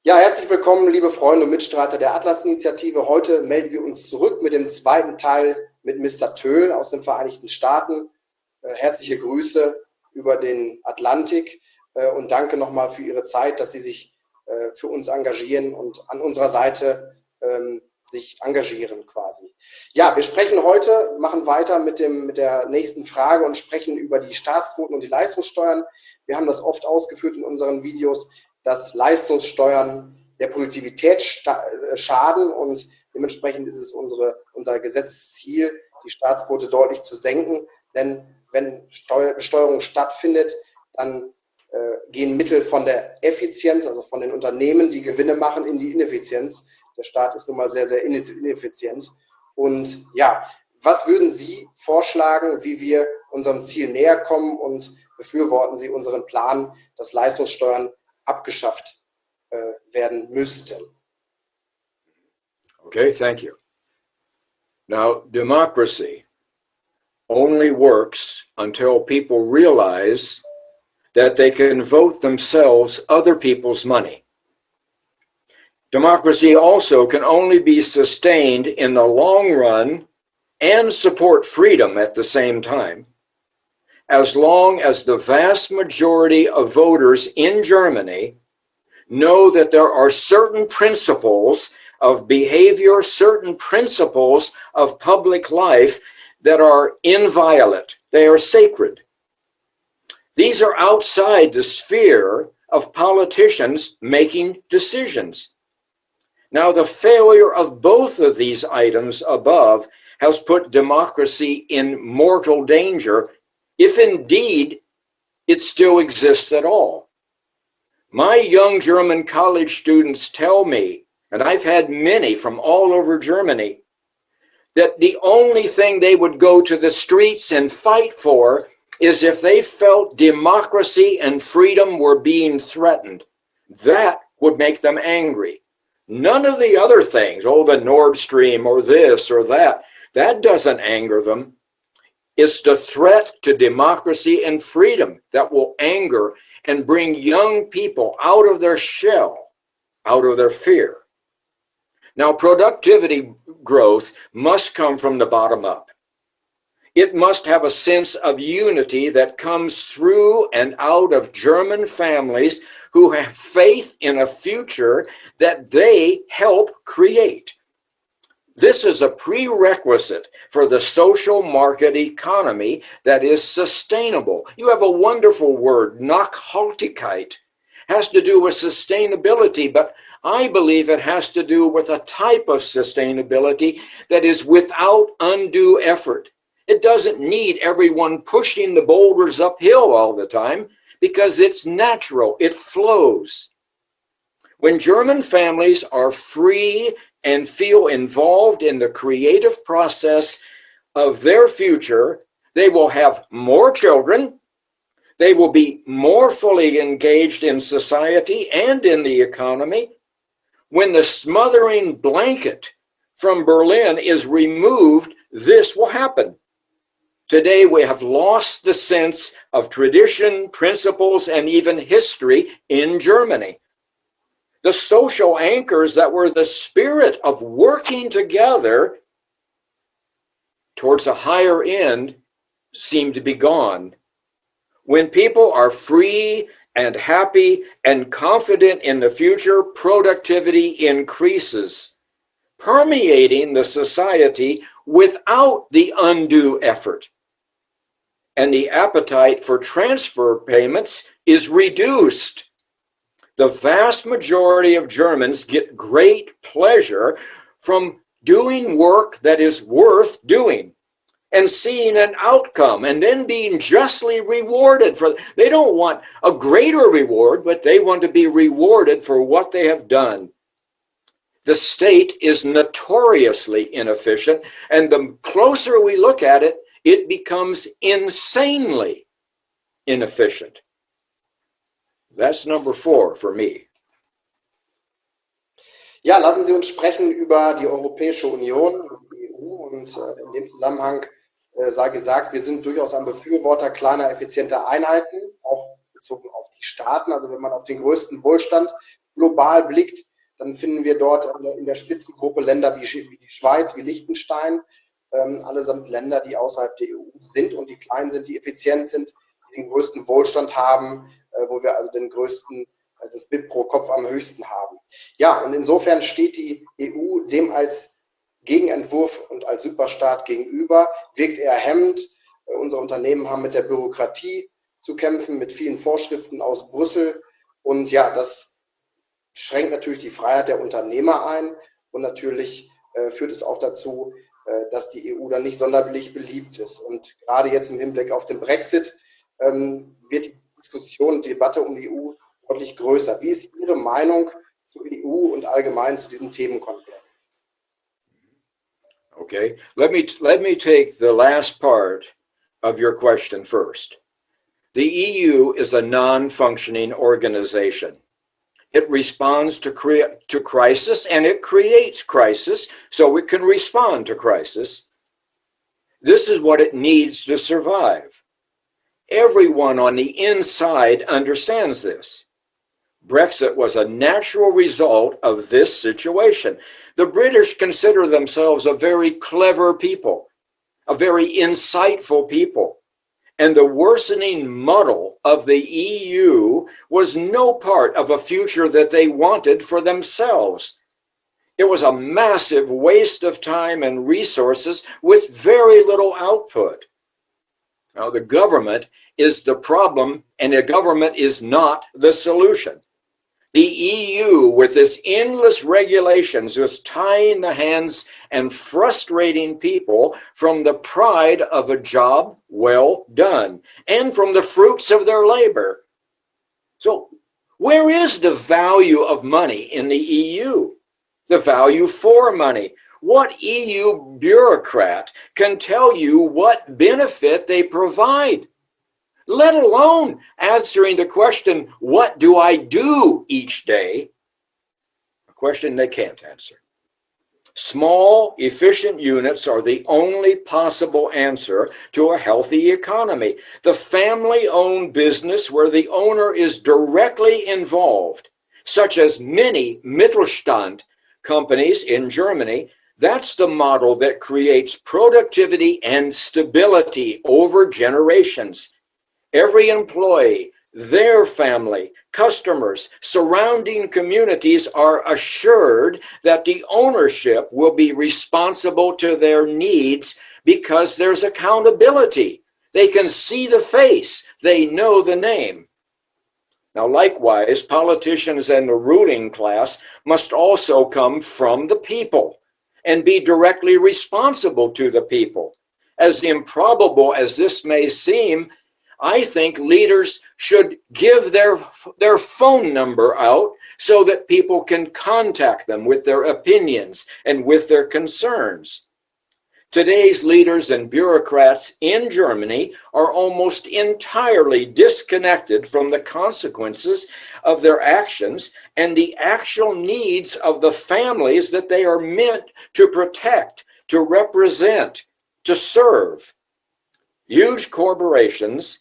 Ja, herzlich willkommen, liebe Freunde und Mitstreiter der Atlas Initiative. Heute melden wir uns zurück mit dem zweiten Teil mit Mr. Toel aus den Vereinigten Staaten. Herzliche Grüße über den Atlantik und danke nochmal für Ihre Zeit, dass Sie sich für uns engagieren und an unserer Seite sich engagieren quasi. Ja, wir sprechen heute, machen weiter mit der nächsten Frage und sprechen über die Staatsquoten und die Leistungssteuern. Wir haben das oft ausgeführt in unseren Videos, dass Leistungssteuern der Produktivität schaden und dementsprechend ist es unser Gesetzesziel, die Staatsquote deutlich zu senken, denn wenn Besteuerung stattfindet, dann gehen Mittel von der Effizienz, also von den Unternehmen, die Gewinne machen, in die Ineffizienz. Der Staat ist nun mal sehr, sehr ineffizient. Und ja, was würden Sie vorschlagen, wie wir unserem Ziel näher kommen und befürworten Sie unseren Plan, dass Leistungssteuern abgeschafft werden müssten? Okay, thank you. Now, democracy only works until people realize that they can vote themselves other people's money. Democracy also can only be sustained in the long run and support freedom at the same time, as long as the vast majority of voters in Germany know that there are certain principles of behavior, certain principles of public life that are inviolate. They are sacred. These are outside the sphere of politicians making decisions. Now, the failure of both of these items above has put democracy in mortal danger, if indeed it still exists at all. My young German college students tell me, and I've had many from all over Germany, that the only thing they would go to the streets and fight for is if they felt democracy and freedom were being threatened. That would make them angry. None of the other things, the Nord Stream or this or that doesn't anger them. It's the threat to democracy and freedom that will anger and bring young people out of their shell, out of their fear. Now, productivity growth must come from the bottom up. It must have a sense of unity that comes through and out of German families who have faith in a future that they help create. This is a prerequisite for the social market economy that is sustainable. You have a wonderful word, Nachhaltigkeit, has to do with sustainability, but I believe it has to do with a type of sustainability that is without undue effort. It doesn't need everyone pushing the boulders uphill all the time because it's natural, it flows. When German families are free and feel involved in the creative process of their future, they will have more children, they will be more fully engaged in society and in the economy. When the smothering blanket from Berlin is removed, this will happen. Today we have lost the sense of tradition, principles, and even history in Germany. The social anchors that were the spirit of working together towards a higher end seem to be gone. When people are free and happy and confident in the future, productivity increases, permeating the society without the undue effort. And the appetite for transfer payments is reduced. The vast majority of Germans get great pleasure from doing work that is worth doing and seeing an outcome and then being justly rewarded for. They don't want a greater reward, but they want to be rewarded for what they have done. The state is notoriously inefficient, and the closer we look at it, it becomes insanely inefficient. That's number 4 for me. Ja, lassen Sie uns sprechen über die Europäische Union, die EU, und in dem Zusammenhang sei gesagt, wir sind durchaus ein Befürworter kleiner, effizienter Einheiten, auch bezogen auf die Staaten. Also wenn man auf den größten Wohlstand global blickt, dann finden wir dort in der Spitzengruppe Länder wie die Schweiz, wie Liechtenstein, allesamt Länder, die außerhalb der EU sind und die klein sind, die effizient sind, die den größten Wohlstand haben, wo wir also das BIP pro Kopf am höchsten haben. Ja, und insofern steht die EU dem als Gegenentwurf und als Superstaat gegenüber, wirkt eher hemmend. Unsere Unternehmen haben mit der Bürokratie zu kämpfen, mit vielen Vorschriften aus Brüssel. Und ja, das schränkt natürlich die Freiheit der Unternehmer ein. Und natürlich führt es auch dazu, dass die EU dann nicht sonderlich beliebt ist. Und gerade jetzt im Hinblick auf den BREXIT wird die Diskussion, die Debatte um die EU deutlich größer. Wie ist Ihre Meinung zur EU und allgemein zu diesem Themenkomplex? Okay, let me take the last part of your question first. The EU is a non-functioning organization. It responds to crisis, and it creates crisis so it can respond to crisis. This is what it needs to survive. Everyone on the inside understands this. Brexit was a natural result of this situation. The British consider themselves a very clever people, a very insightful people. And the worsening muddle of the EU was no part of a future that they wanted for themselves. It was a massive waste of time and resources with very little output. Now, the government is the problem, and the government is not the solution. The EU, with its endless regulations, was tying the hands and frustrating people from the pride of a job well done and from the fruits of their labor. So, where is the value of money in the EU? The value for money? What EU bureaucrat can tell you what benefit they provide? Let alone answering the question, what do I do each day? A question they can't answer. Small, efficient units are the only possible answer to a healthy economy. The family-owned business where the owner is directly involved, such as many Mittelstand companies in Germany, that's the model that creates productivity and stability over generations. Every employee, their family, customers, surrounding communities are assured that the ownership will be responsible to their needs because there's accountability. They can see the face, they know the name. Now, likewise, politicians and the ruling class must also come from the people and be directly responsible to the people. As improbable as this may seem, I think leaders should give their phone number out so that people can contact them with their opinions and with their concerns. Today's leaders and bureaucrats in Germany are almost entirely disconnected from the consequences of their actions and the actual needs of the families that they are meant to protect, to represent, to serve. Huge corporations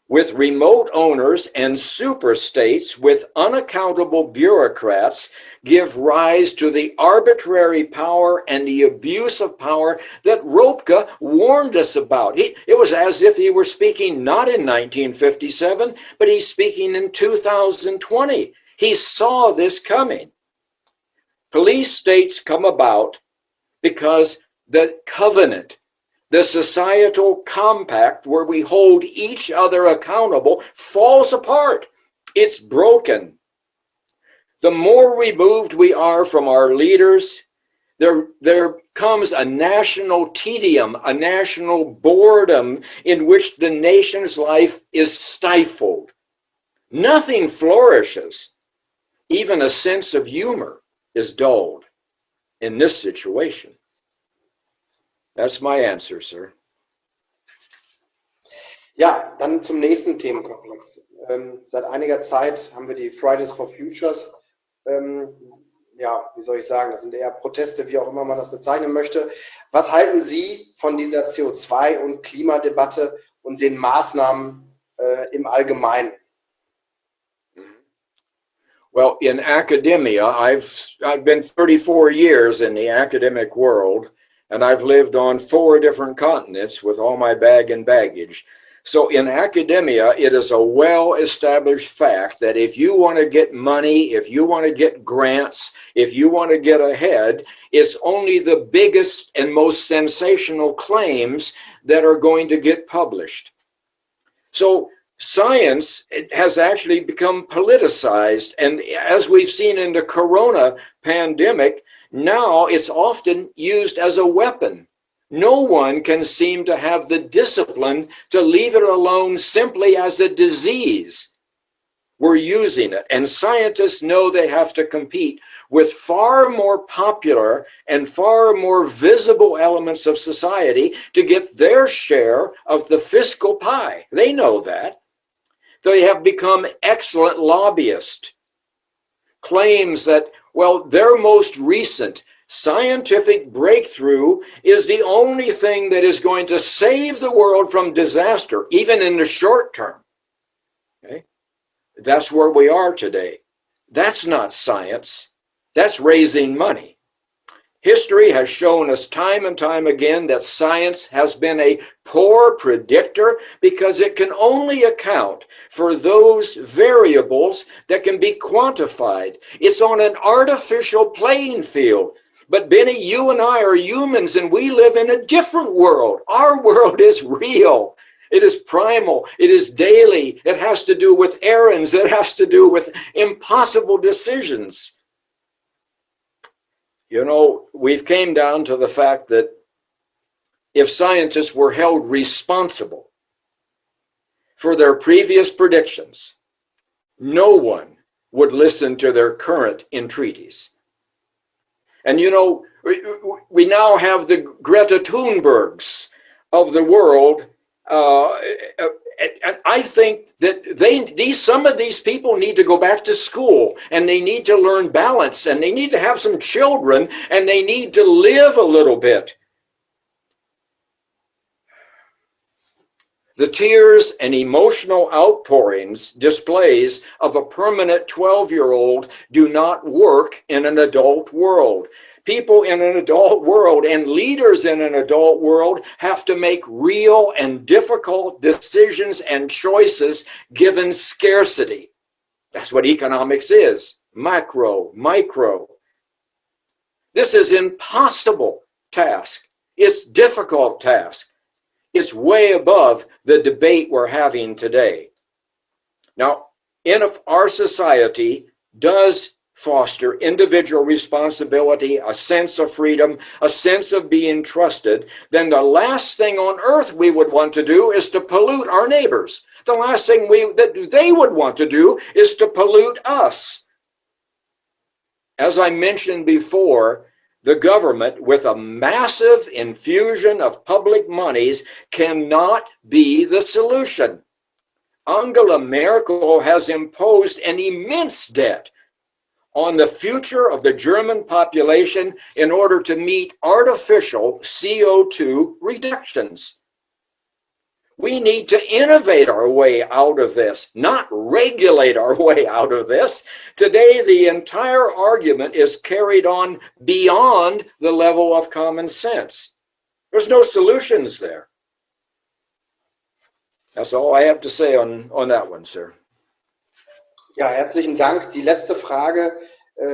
with remote owners and superstates with unaccountable bureaucrats give rise to the arbitrary power and the abuse of power that Ropke warned us about. It was as if he were speaking not in 1957, but he's speaking in 2020. He saw this coming. Police states come about because the covenant, the societal compact where we hold each other accountable, falls apart. It's broken. The more removed we are from our leaders, there comes a national tedium, a national boredom in which the nation's life is stifled. Nothing flourishes. Even a sense of humor is dulled in this situation. That's my answer, sir. Ja, dann zum nächsten Themenkomplex. Seit einiger Zeit haben wir die Fridays for Futures. Ja, wie soll ich sagen, das sind eher Proteste, wie auch immer man das bezeichnen möchte. Was halten Sie von dieser CO2- und Klimadebatte und den Maßnahmen im Allgemeinen? Well, in academia, I've been 34 years in the academic world, and I've lived on 4 different continents with all my bag and baggage. So in academia, it is a well-established fact that if you want to get money, if you want to get grants, if you want to get ahead, it's only the biggest and most sensational claims that are going to get published. So science has actually become politicized, and as we've seen in the corona pandemic, now it's often used as a weapon. No one can seem to have the discipline to leave it alone simply as a disease. We're using it, and scientists know they have to compete with far more popular and far more visible elements of society to get their share of the fiscal pie. They know that. They have become excellent lobbyists. Claims that, well, their most recent scientific breakthrough is the only thing that is going to save the world from disaster, even in the short term. Okay? That's where we are today. That's not science. That's raising money. History has shown us time and time again that science has been a poor predictor because it can only account for those variables that can be quantified. It's on an artificial playing field. But Benny, you and I are humans, and we live in a different world. Our world is real. It is primal. It is daily. It has to do with errands. It has to do with impossible decisions. You know, we've came down to the fact that if scientists were held responsible for their previous predictions, no one would listen to their current entreaties. And you know, we now have the Greta Thunbergs of the world. And I think that some of these people need to go back to school, and they need to learn balance, and they need to have some children, and they need to live a little bit. The tears and emotional outpourings, displays of a permanent 12-year-old do not work in an adult world. People in an adult world and leaders in an adult world have to make real and difficult decisions and choices given scarcity. That's what economics is. Macro, micro. This is an impossible task. It's a difficult task. It's way above the debate we're having today. Now, if our society does foster individual responsibility, a sense of freedom, a sense of being trusted, then the last thing on earth we would want to do is to pollute our neighbors. The last thing that they would want to do is to pollute us. As I mentioned before, the government, with a massive infusion of public monies, cannot be the solution. Angela Merkel has imposed an immense debt on the future of the German population in order to meet artificial CO2 reductions. We need to innovate our way out of this, not regulate our way out of this. Today, the entire argument is carried on beyond the level of common sense. There's no solutions there. That's all I have to say on that one, sir. Ja, herzlichen Dank. Die letzte Frage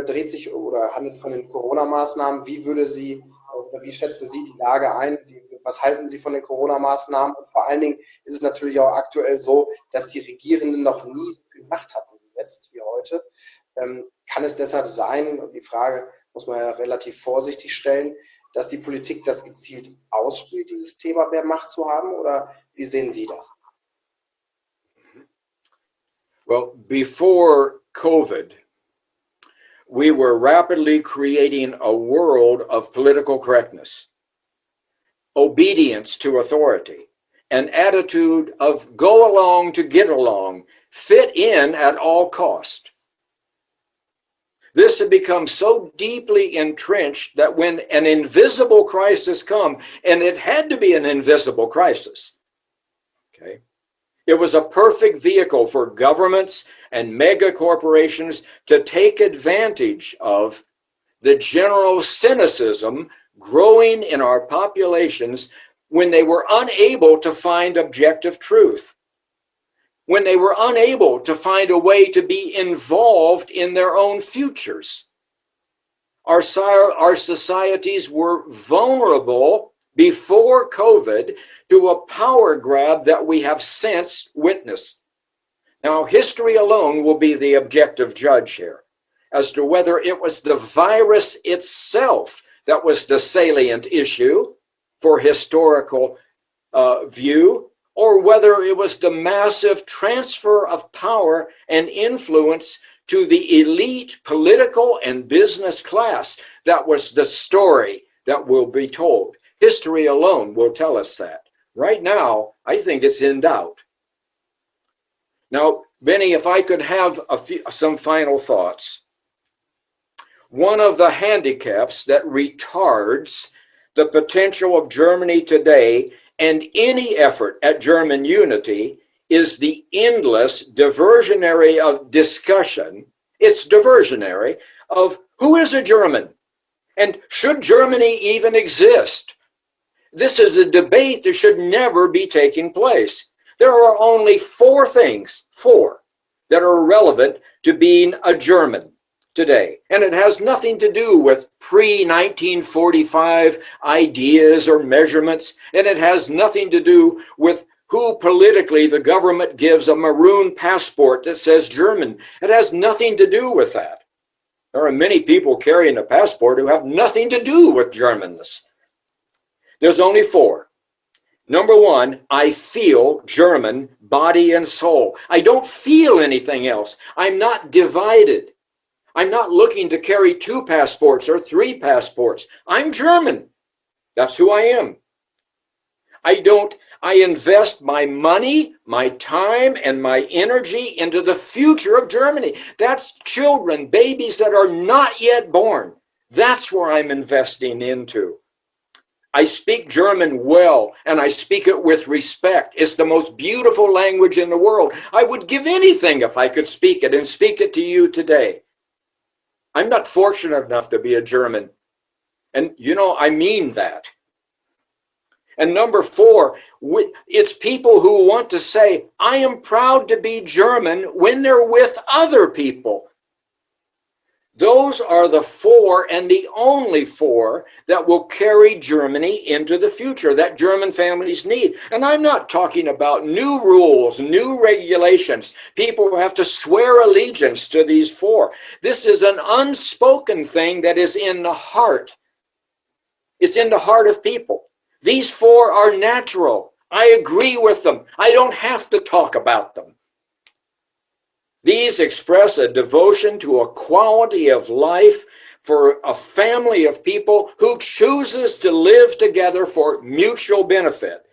dreht sich oder handelt von den Corona-Maßnahmen. Wie schätzen Sie die Lage ein? Was halten Sie von den Corona-Maßnahmen? Und vor allen Dingen ist es natürlich auch aktuell so, dass die Regierenden noch nie so viel Macht hatten wie jetzt, wie heute. Kann es deshalb sein, und die Frage muss man ja relativ vorsichtig stellen, dass die Politik das gezielt ausspielt, dieses Thema mehr Macht zu haben? Oder wie sehen Sie das? Well, before COVID, we were rapidly creating a world of political correctness, obedience to authority, an attitude of go along to get along, fit in at all cost. This had become so deeply entrenched that when an invisible crisis come, and it had to be an invisible crisis, okay, it was a perfect vehicle for governments and mega corporations to take advantage of the general cynicism growing in our populations when they were unable to find objective truth, when they were unable to find a way to be involved in their own futures. Our societies were vulnerable before COVID to a power grab that we have since witnessed. Now, history alone will be the objective judge here as to whether it was the virus itself that was the salient issue for historical view, or whether it was the massive transfer of power and influence to the elite political and business class that was the story that will be told. History alone will tell us that. Right now, I think it's in doubt. Now, Benny, if I could have some final thoughts. One of the handicaps that retards the potential of Germany today and any effort at German unity is the endless diversionary of discussion. It's diversionary of who is a German and should Germany even exist? This is a debate that should never be taking place. There are only four things, that are relevant to being a German today. And it has nothing to do with pre-1945 ideas or measurements. And it has nothing to do with who politically the government gives a maroon passport that says German. It has nothing to do with that. There are many people carrying a passport who have nothing to do with Germanness. There's only four. Number one, I feel German, body and soul. I don't feel anything else. I'm not divided. I'm not looking to carry 2 passports or 3 passports. I'm German. That's who I am. I invest my money, my time, and my energy into the future of Germany. That's children, babies that are not yet born. That's where I'm investing into. I speak German well, and I speak it with respect. It's the most beautiful language in the world. I would give anything if I could speak it and speak it to you today. I'm not fortunate enough to be a German. And, I mean that. And number 4, it's people who want to say, I am proud to be German when they're with other people. Those are the 4 and the only 4 that will carry Germany into the future that German families need. And I'm not talking about new rules, new regulations. People have to swear allegiance to these 4. This is an unspoken thing that is in the heart. It's in the heart of people. These 4 are natural. I agree with them. I don't have to talk about them. These express a devotion to a quality of life for a family of people who chooses to live together for mutual benefit.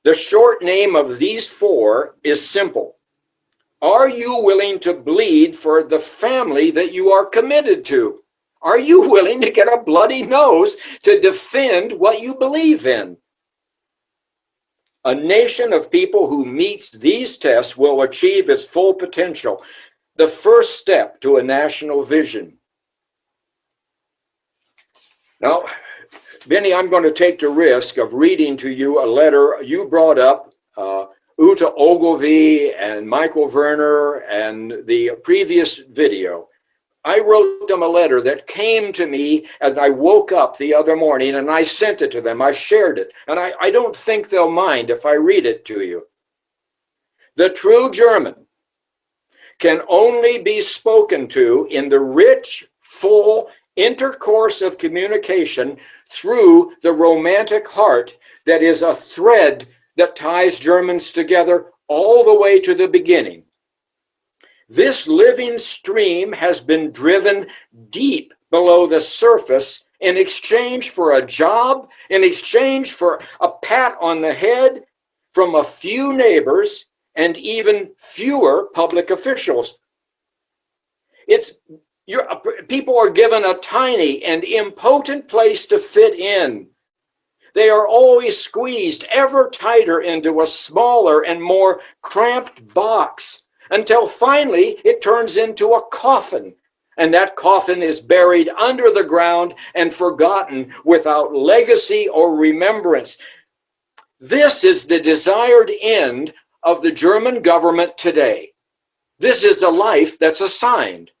The short name of these 4 is simple. Are you willing to bleed for the family that you are committed to? Are you willing to get a bloody nose to defend what you believe in? A nation of people who meets these tests will achieve its full potential, the first step to a national vision. Now, Benny, I'm going to take the risk of reading to you a letter you brought up, Ute Ogilvie and Michael Werner and the previous video. I wrote them a letter that came to me as I woke up the other morning, and I sent it to them. I shared it, and I don't think they'll mind if I read it to you. The true German can only be spoken to in the rich, full intercourse of communication through the romantic heart that is a thread that ties Germans together all the way to the beginning. This living stream has been driven deep below the surface in exchange for a job, in exchange for a pat on the head from a few neighbors and even fewer public officials. People are given a tiny and impotent place to fit in. They are always squeezed ever tighter into a smaller and more cramped box until finally it turns into a coffin. And that coffin is buried under the ground and forgotten without legacy or remembrance. This is the desired end of the German government today. This is the life that's assigned.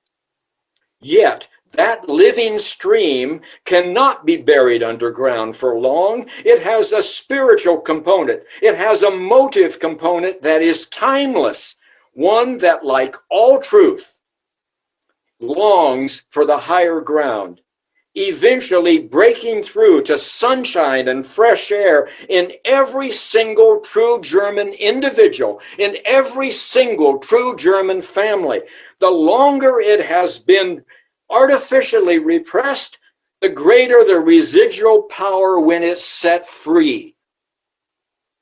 Yet, that living stream cannot be buried underground for long. It has a spiritual component. It has a motive component that is timeless, one that, like all truth, longs for the higher ground, eventually breaking through to sunshine and fresh air in every single true German individual, in every single true German family. The longer it has been artificially repressed, the greater the residual power when it's set free.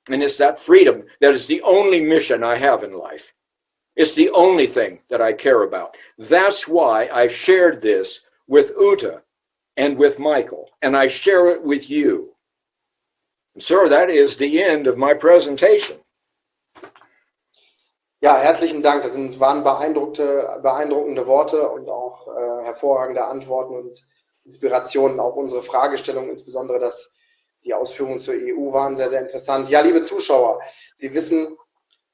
And it's that freedom that is the only mission I have in life. It's the only thing that I care about. That's why I shared this with Uta and with Michael, and I share it with you. And sir, that is the end of my presentation. Ja, herzlichen Dank. Das waren beeindruckende Worte und auch hervorragende Antworten und Inspirationen. Auch unsere Fragestellung, insbesondere die Ausführungen zur EU, waren sehr, sehr interessant. Ja, liebe Zuschauer, Sie wissen,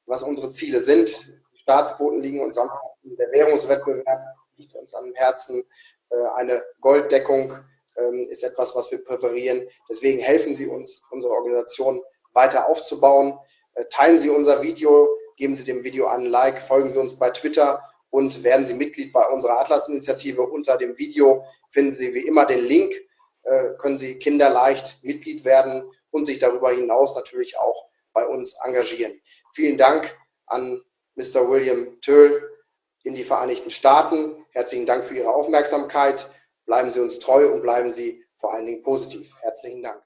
was unsere Ziele sind. Die Staatsboten liegen uns am Herzen, der Währungswettbewerb liegt uns am Herzen, eine Golddeckung ist etwas, was wir präferieren. Deswegen helfen Sie uns, unsere Organisation weiter aufzubauen. Teilen Sie unser Video, geben Sie dem Video einen Like, folgen Sie uns bei Twitter und werden Sie Mitglied bei unserer Atlas-Initiative. Unter dem Video finden Sie wie immer den Link, können Sie kinderleicht Mitglied werden und sich darüber hinaus natürlich auch bei uns engagieren. Vielen Dank an Mr. William Toel in die Vereinigten Staaten. Herzlichen Dank für Ihre Aufmerksamkeit. Bleiben Sie uns treu und bleiben Sie vor allen Dingen positiv. Herzlichen Dank.